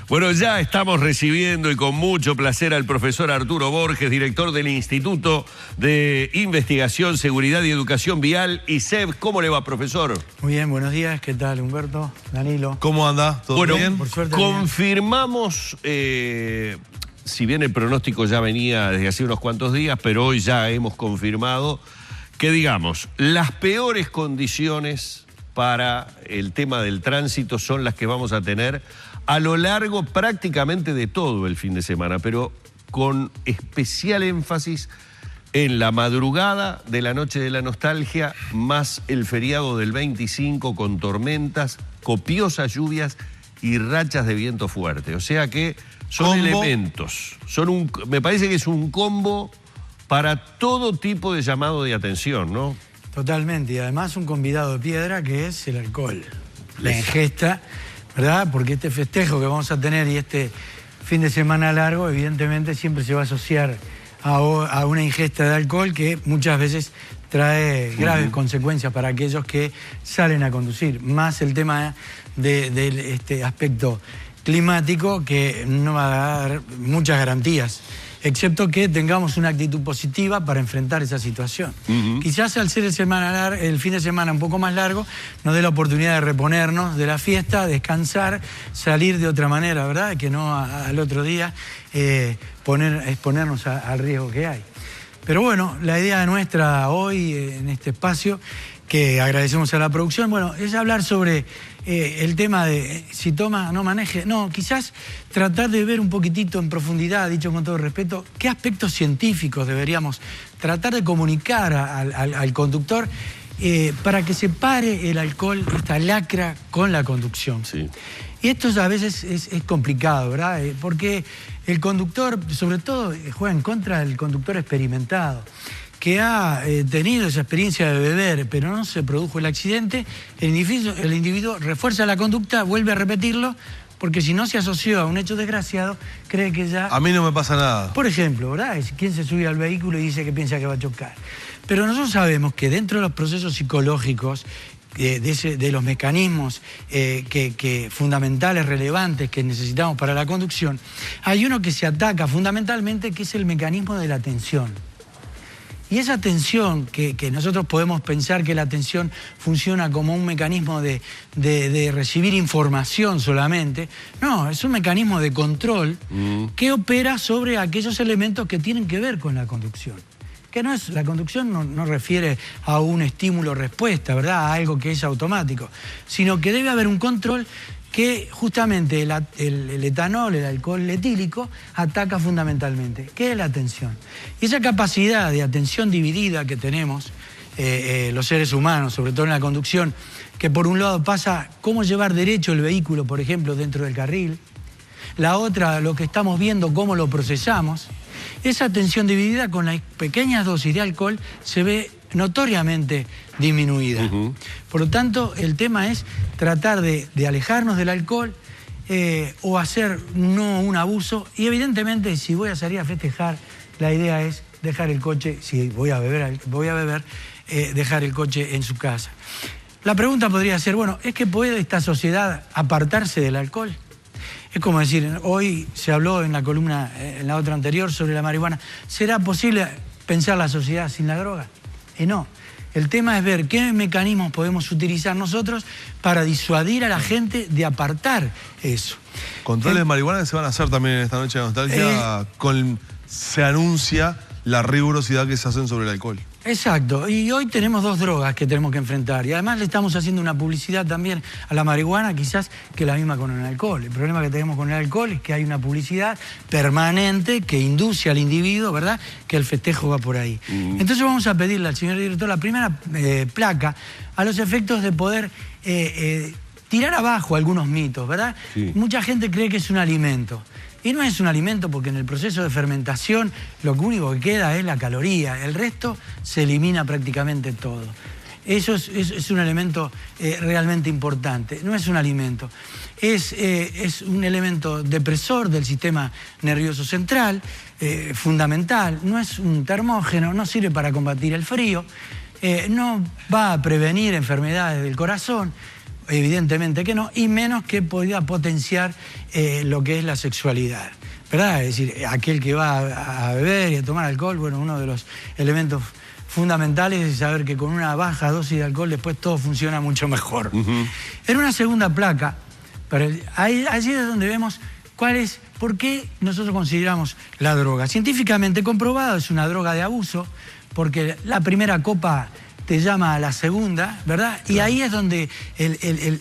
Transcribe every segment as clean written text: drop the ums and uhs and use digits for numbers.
Bueno, ya estamos recibiendo y con mucho placer al profesor Arturo Borges, director del Instituto de Investigación, Seguridad y Educación Vial, ISEV. ¿Cómo le va, profesor? Muy bien, buenos días. ¿Qué tal, Humberto? Danilo. ¿Cómo anda? ¿Todo bien? Por suerte, confirmamos, si bien el pronóstico ya venía desde hace unos cuantos días, pero hoy ya hemos confirmado que, digamos, las peores condiciones para el tema del tránsito son las que vamos a tener a lo largo prácticamente de todo el fin de semana, pero con especial énfasis en la madrugada de la noche de la nostalgia, más el feriado del 25 con tormentas, copiosas lluvias y rachas de viento fuerte. O sea que son elementos, me parece que es un combo para todo tipo de llamado de atención, ¿no? Totalmente, y además un convidado de piedra que es el alcohol, la ingesta, ¿verdad? Porque este festejo que vamos a tener y este fin de semana largo, evidentemente siempre se va a asociar a una ingesta de alcohol que muchas veces trae graves consecuencias para aquellos que salen a conducir. Más el tema de este aspecto climático que no va a dar muchas garantías, excepto que tengamos una actitud positiva para enfrentar esa situación. Quizás al ser el fin de semana un poco más largo, nos dé la oportunidad de reponernos de la fiesta, descansar, salir de otra manera, ¿verdad? Que no al otro día exponernos al riesgo que hay. Pero bueno, la idea nuestra hoy en este espacio, que agradecemos a la producción, bueno, es hablar sobre el tema de si toma, no maneje. No, quizás tratar de ver un poquitito en profundidad, dicho con todo respeto, qué aspectos científicos deberíamos tratar de comunicar al conductor para que separe el alcohol, esta lacra, con la conducción. Sí. Y esto a veces es complicado, ¿verdad? Porque el conductor, sobre todo, juega en contra del conductor experimentado, que ha tenido esa experiencia de beber, pero no se produjo el accidente. El individuo refuerza la conducta, vuelve a repetirlo, porque si no se asoció a un hecho desgraciado, cree que ya... A mí no me pasa nada. Por ejemplo, ¿verdad? ¿Quién se sube al vehículo y dice que piensa que va a chocar? Pero nosotros sabemos que dentro de los procesos psicológicos, de los mecanismos fundamentales, relevantes, que necesitamos para la conducción, hay uno que se ataca fundamentalmente, que es el mecanismo de la atención. Y esa atención, que nosotros podemos pensar que la atención funciona como un mecanismo de recibir información solamente, no, es un mecanismo de control que opera sobre aquellos elementos que tienen que ver con la conducción. Que no es, la conducción no refiere a un estímulo-respuesta, ¿verdad? A algo que es automático, sino que debe haber un control que justamente el etanol, el alcohol etílico, ataca fundamentalmente, que es la atención. Y esa capacidad de atención dividida que tenemos los seres humanos, sobre todo en la conducción, que por un lado pasa cómo llevar derecho el vehículo, por ejemplo, dentro del carril, la otra, lo que estamos viendo, cómo lo procesamos. Esa atención dividida con las pequeñas dosis de alcohol se ve notoriamente disminuida. Por lo tanto, el tema es tratar de alejarnos del alcohol o hacer no un abuso. Y evidentemente, si voy a salir a festejar, la idea es dejar el coche, si voy a beber, dejar el coche en su casa. La pregunta podría ser, bueno, ¿es que puede esta sociedad apartarse del alcohol? Es como decir, hoy se habló en la columna, en la otra anterior, sobre la marihuana. ¿Será posible pensar la sociedad sin la droga? No. El tema es ver qué mecanismos podemos utilizar nosotros para disuadir a la gente de apartar eso. Controles de marihuana que se van a hacer también en esta noche de nostalgia. Se anuncia la rigurosidad que se hacen sobre el alcohol. Exacto, y hoy tenemos dos drogas que tenemos que enfrentar y además le estamos haciendo una publicidad también a la marihuana quizás que la misma con el alcohol. El problema que tenemos con el alcohol es que hay una publicidad permanente que induce al individuo, ¿verdad?, que el festejo va por ahí. Entonces vamos a pedirle al señor director la primera placa a los efectos de poder tirar abajo algunos mitos, ¿verdad? Sí. Mucha gente cree que es un alimento. Y no es un alimento porque en el proceso de fermentación lo único que queda es la caloría. El resto se elimina prácticamente todo. Eso es un elemento realmente importante. No es un alimento. Es un elemento depresor del sistema nervioso central, fundamental. No es un termógeno, no sirve para combatir el frío. No va a prevenir enfermedades del corazón. evidentemente que no, y menos que pueda potenciar lo que es la sexualidad, ¿verdad? Es decir, aquel que va a beber y a tomar alcohol, bueno, uno de los elementos fundamentales es saber que con una baja dosis de alcohol después todo funciona mucho mejor. En una segunda placa, allí es donde vemos por qué nosotros consideramos la droga. Científicamente comprobado, es una droga de abuso, porque la primera copa te llama a la segunda, ¿verdad? Y ahí es donde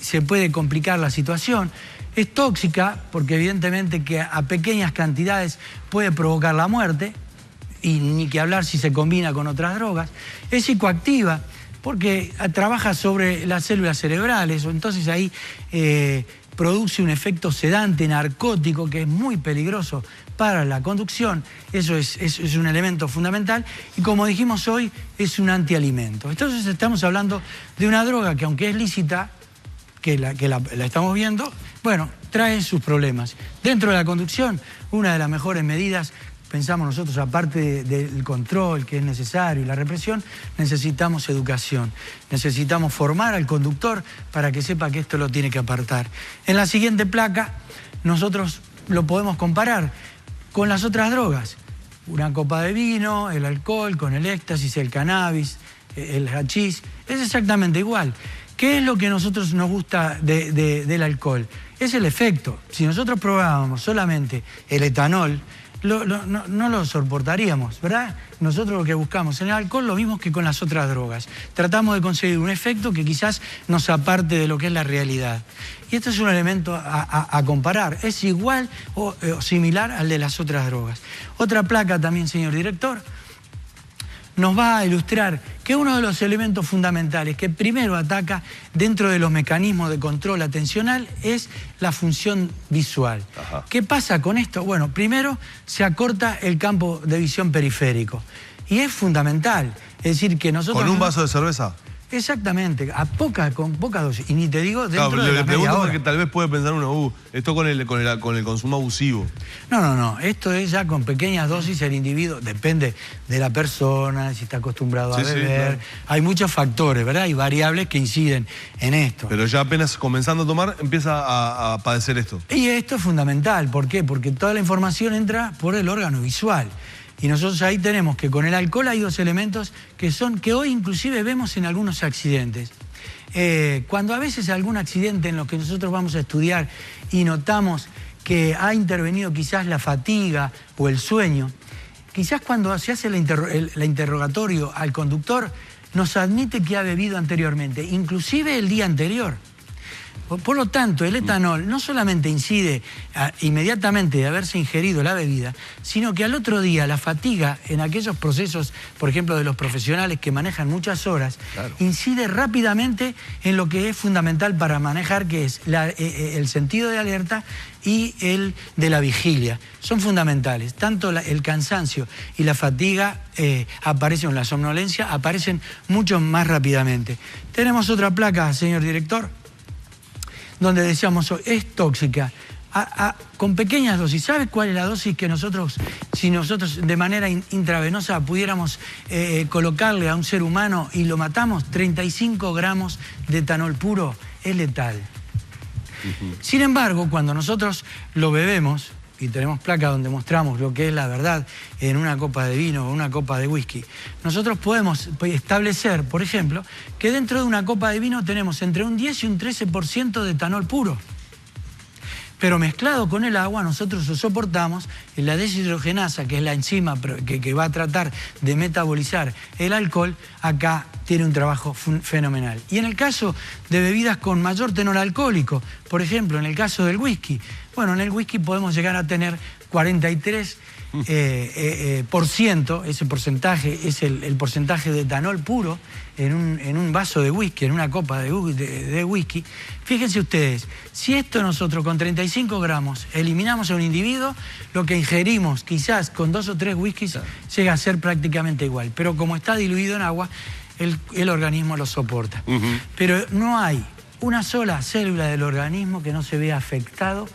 se puede complicar la situación. Es tóxica, porque evidentemente que a pequeñas cantidades puede provocar la muerte, y ni que hablar si se combina con otras drogas. Es psicoactiva, porque trabaja sobre las células cerebrales, entonces ahí produce un efecto sedante, narcótico, que es muy peligroso para la conducción. Eso es un elemento fundamental. Y como dijimos hoy, es un antialimento. Entonces estamos hablando de una droga que, aunque es lícita, que la estamos viendo, bueno, trae sus problemas. Dentro de la conducción, una de las mejores medidas, pensamos nosotros, aparte del control que es necesario y la represión, necesitamos educación. Necesitamos formar al conductor para que sepa que esto lo tiene que apartar. En la siguiente placa, nosotros lo podemos comparar con las otras drogas. Una copa de vino, el alcohol, con el éxtasis, el cannabis, el hachís, es exactamente igual. ¿Qué es lo que a nosotros nos gusta del alcohol? Es el efecto. Si nosotros probábamos solamente el etanol, no lo soportaríamos, ¿verdad? Nosotros lo que buscamos en el alcohol lo mismo que con las otras drogas. Tratamos de conseguir un efecto que quizás nos aparte de lo que es la realidad. Y esto es un elemento a comparar. Es igual o similar al de las otras drogas. Otra placa también, señor director, nos va a ilustrar que uno de los elementos fundamentales que primero ataca dentro de los mecanismos de control atencional es la función visual. Ajá. ¿Qué pasa con esto? Bueno, primero se acorta el campo de visión periférico y es fundamental. Es decir, que nosotros... ¿Con un vaso de cerveza? Exactamente, con poca dosis. Y ni te digo dentro Claro, de la le pregunto media hora. porque tal vez puede pensar uno, esto con el consumo abusivo. No. Esto es ya con pequeñas dosis el individuo, depende de la persona, si está acostumbrado a beber. Claro. Hay muchos factores, ¿verdad? Hay variables que inciden en esto. Pero ya apenas comenzando a tomar, empieza a padecer esto. Y esto es fundamental. ¿Por qué? Porque toda la información entra por el órgano visual. Y nosotros ahí tenemos que con el alcohol hay dos elementos que hoy inclusive vemos en algunos accidentes. Cuando a veces algún accidente en los que nosotros vamos a estudiar y notamos que ha intervenido quizás la fatiga o el sueño, quizás cuando se hace el interrogatorio al conductor nos admite que ha bebido anteriormente, inclusive el día anterior. Por lo tanto, el etanol no solamente incide inmediatamente de haberse ingerido la bebida, sino que al otro día la fatiga en aquellos procesos, por ejemplo, de los profesionales que manejan muchas horas, claro, incide rápidamente en lo que es fundamental para manejar, que es el sentido de alerta y el de la vigilia. Son fundamentales. Tanto el cansancio y la fatiga aparecen, la somnolencia, aparecen mucho más rápidamente. Tenemos otra placa, señor director, donde decíamos, es tóxica, con pequeñas dosis. ¿Sabe cuál es la dosis que si nosotros de manera intravenosa pudiéramos colocarle a un ser humano y lo matamos? 35 gramos de etanol puro es letal. Sin embargo, cuando nosotros lo bebemos, y tenemos placa donde mostramos lo que es la verdad en una copa de vino o una copa de whisky, nosotros podemos establecer, por ejemplo, que dentro de una copa de vino tenemos entre un 10 y un 13% de etanol puro. Pero mezclado con el agua, nosotros lo soportamos, y la deshidrogenasa, que es la enzima que va a tratar de metabolizar el alcohol, acá tiene un trabajo fenomenal. Y en el caso de bebidas con mayor tenor alcohólico, por ejemplo, en el caso del whisky, bueno, en el whisky podemos llegar a tener 43%, ese porcentaje es el porcentaje de etanol puro en un vaso de whisky, en una copa de whisky. Fíjense ustedes, si esto nosotros con 35 gramos eliminamos a un individuo, lo que ingerimos quizás con 2 o 3 whiskies llega a ser prácticamente igual. Pero como está diluido en agua, el organismo lo soporta. Pero no hay una sola célula del organismo que no se vea afectado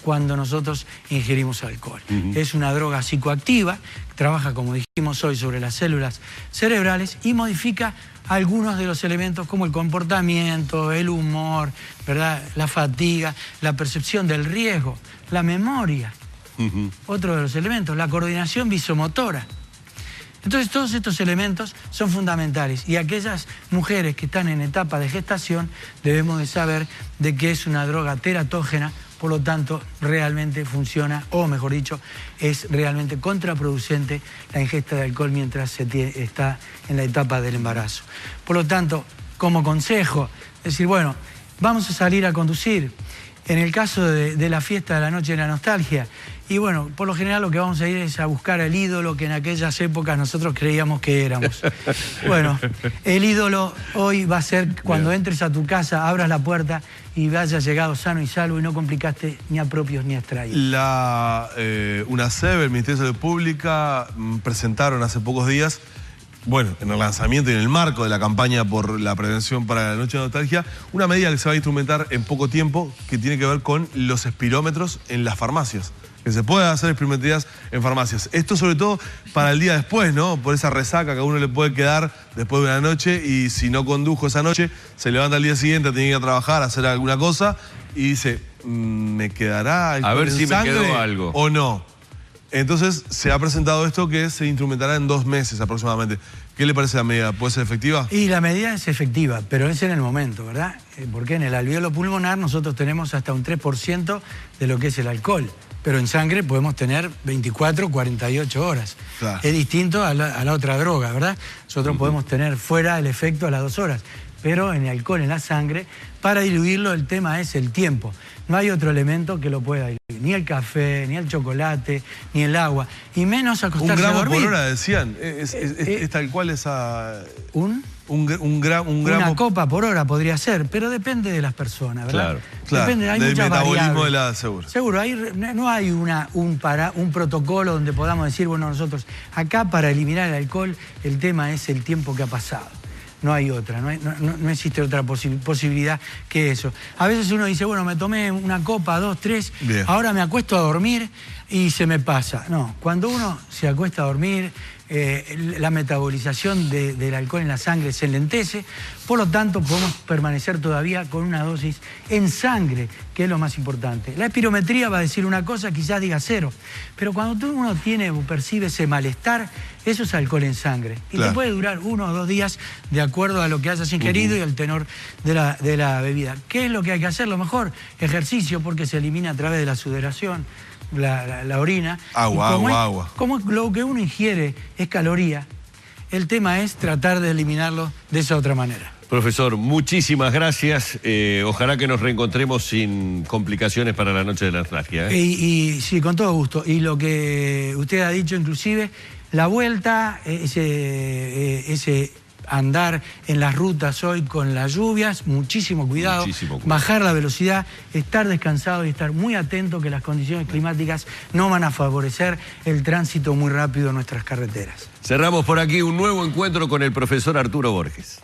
cuando nosotros ingerimos alcohol. Es una droga psicoactiva, trabaja, como dijimos hoy, sobre las células cerebrales y modifica algunos de los elementos como el comportamiento, el humor, ¿verdad?, la fatiga, la percepción del riesgo, la memoria. Otro de los elementos, la coordinación visomotora. Entonces todos estos elementos son fundamentales y aquellas mujeres que están en etapa de gestación debemos de saber de que es una droga teratógena, por lo tanto realmente funciona, o mejor dicho, es realmente contraproducente la ingesta de alcohol mientras se está en la etapa del embarazo. Por lo tanto, como consejo, decir, bueno, vamos a salir a conducir. En el caso de la fiesta de la noche de la nostalgia, y bueno, por lo general lo que vamos a ir es a buscar el ídolo que en aquellas épocas nosotros creíamos que éramos. Bueno, el ídolo hoy va a ser cuando entres a tu casa, abras la puerta y vayas llegado sano y salvo y no complicaste ni a propios ni a extraídos. UNACEB, el Ministerio de Salud Pública, presentaron hace pocos días, bueno, en el lanzamiento y en el marco de la campaña por la prevención para la noche de nostalgia, una medida que se va a instrumentar en poco tiempo que tiene que ver con los espirómetros en las farmacias. Que se pueda hacer experimentalidades en farmacias. Esto sobre todo para el día después, ¿no? Por esa resaca que a uno le puede quedar después de una noche y si no condujo esa noche, se levanta al día siguiente, tiene que ir a trabajar, a hacer alguna cosa y dice, ¿me quedará alcohol a ver en si me sangre quedó algo o no? Entonces se ha presentado esto que se instrumentará en 2 meses aproximadamente. ¿Qué le parece la medida? ¿Puede ser efectiva? Y la medida es efectiva, pero es en el momento, ¿verdad? Porque en el alvéolo pulmonar nosotros tenemos hasta un 3% de lo que es el alcohol. Pero en sangre podemos tener 24, 48 horas. Claro. Es distinto a la otra droga, ¿verdad? Nosotros podemos tener fuera el efecto a las 2 horas. Pero en el alcohol, en la sangre, para diluirlo el tema es el tiempo. No hay otro elemento que lo pueda diluir. Ni el café, ni el chocolate, ni el agua. Y menos acostarse a dormir. 1 gramo por hora, decían. Es tal cual esa... Un gramo... Una copa por hora podría ser, pero depende de las personas, ¿verdad? Claro. Depende, hay del muchas metabolismo variables. de la seguro. Seguro, no hay un protocolo donde podamos decir, bueno, nosotros acá para eliminar el alcohol, el tema es el tiempo que ha pasado. No hay otra, no existe otra posibilidad que eso. A veces uno dice, bueno, me tomé una copa, 2, 3, Bien. ahora me acuesto a dormir y se me pasa. No, cuando uno se acuesta a dormir, la metabolización del alcohol en la sangre se enlentece, por lo tanto podemos permanecer todavía con una dosis en sangre, que es lo más importante. La espirometría va a decir una cosa, quizás diga 0, pero cuando uno tiene o percibe ese malestar, eso es alcohol en sangre. Y Claro. te puede durar 1 o 2 días de acuerdo a lo que hayas ingerido y al tenor de la bebida. ¿Qué es lo que hay que hacer? Lo mejor, ejercicio, porque se elimina a través de la sudoración, la orina. Agua. Como lo que uno ingiere es caloría, el tema es tratar de eliminarlo de esa otra manera. Profesor, muchísimas gracias. Ojalá que nos reencontremos sin complicaciones para la noche de la nostalgia. Y sí, con todo gusto. Y lo que usted ha dicho, inclusive, la vuelta, ese andar en las rutas hoy con las lluvias, muchísimo cuidado, bajar la velocidad, estar descansado y estar muy atento que las condiciones climáticas no van a favorecer el tránsito muy rápido en nuestras carreteras. Cerramos por aquí un nuevo encuentro con el profesor Arturo Borges.